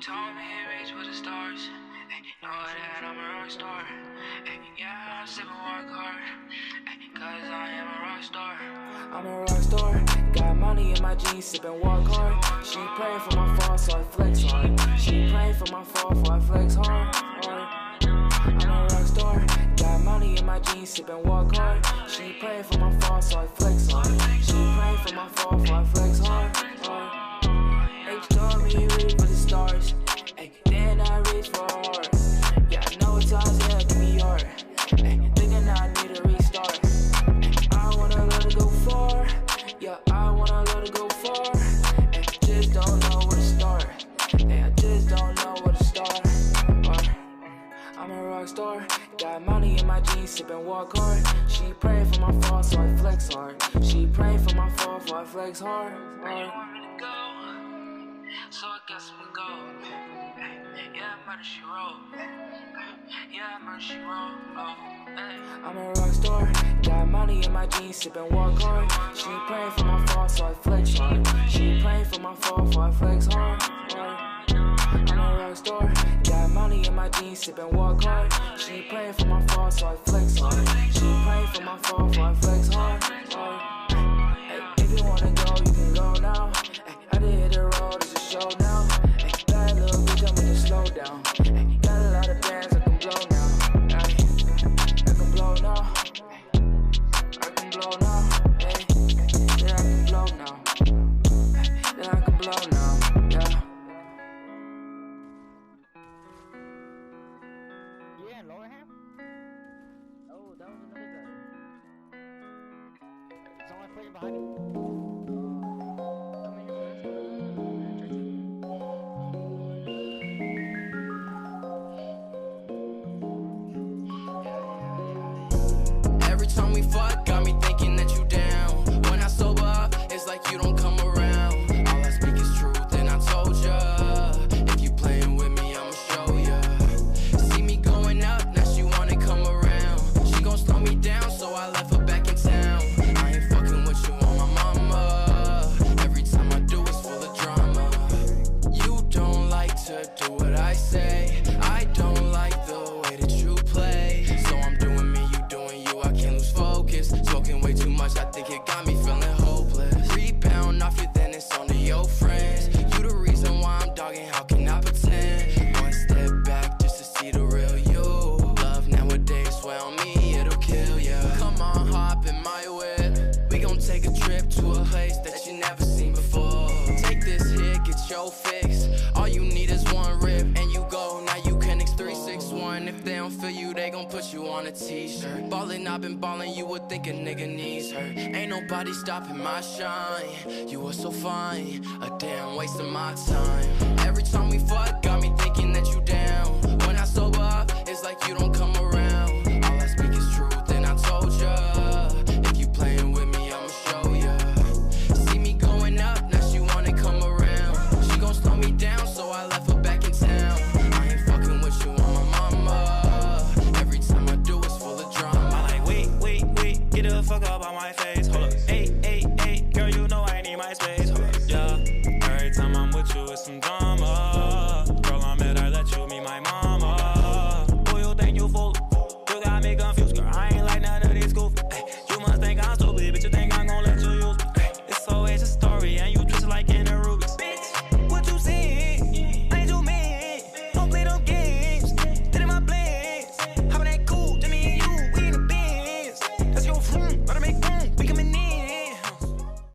told me reach for the stars. Ay, know that I'm a rock star. Ay, yeah, I'm sipping work hard. Ay, cause I am a rock star. I'm a rock star. Got money in my jeans, sipping walk hard. She praying for my fall, so I flex hard. She praying for my fall, so I flex hard. I'm a rock star. Got money in my jeans, sipping walk hard. She praying for my fall, so I flex hard. She praying for my fall, so I flex hard. H told me reach for the stars. Ay, then I reach for a heart. Yeah, I know times it can be hard. Ay, thinking I need a restart. Ay, I wanna let it go far. Yeah, I wanna let it go far. Ay, just don't know where to start. Ay, I just don't know where to start. I'm a rock star. Got money in my jeans, sipping walk hard. She praying for my fall, so I flex hard. She praying for my fall, so I flex hard. Where you want me to go? So I guess we go. Yeah, murder she wrote. Yeah, murder she wrote. I'm a rock star. Got money in my jeans, sipping walk hard. She praying for my fall, so I flex hard. She praying for my fall, so I flex hard. I'm a rock star. Got money in my jeans, sipping walk hard. She praying for my fall, so I flex hard. She praying for my fall, so I flex hard. Hey, if you wanna go, you can go now. Hey, I did hit the road, it's a show now. Hey, bad little bitch, I'm gonna slow down. Hey, got a lot of bands, I can blow now. Hey, I can blow now. I can blow now. Hey, yeah, I can blow now. Yeah, I can blow now. Yeah. Yeah, Lowerham? Oh, that was another guy. Someone playing behind me. Every time we fuck, got me thinking that you down. When I sober up, it's like you don't come around. All I speak is truth, and I told ya. If you playing with me, I'ma show ya. See me going up, now she wanna come around. She gon' slow me down, so I left her back in town. I ain't fucking with you on my mama. Every time I do, it's full of drama. You don't like to do what I say. I don't like the way that you play. So I'm doing me, you doing you, I can't lose focus. Smoking way too much, I think it got me feeling hopeless. Rebound off you, then it's on to your friends. You the reason why I'm dogging, how can I pretend? One step back just to see the real you. Love nowadays, swear on me, it'll kill ya. Come on, hop in my whip. We gon' take a trip to a place that you never seen before. Take this hit, get your fix. All you need is one rip, and you go. Now you can X361. If they don't feel you, they gon' put you on a t-shirt. Ballin', I've been ballin', you would think a nigga needs her. Ain't nobody stopping my shine. You were so fine, a damn waste of my time. Every time we fuck, got me thinking that you down. When I sober up, it's like you don't come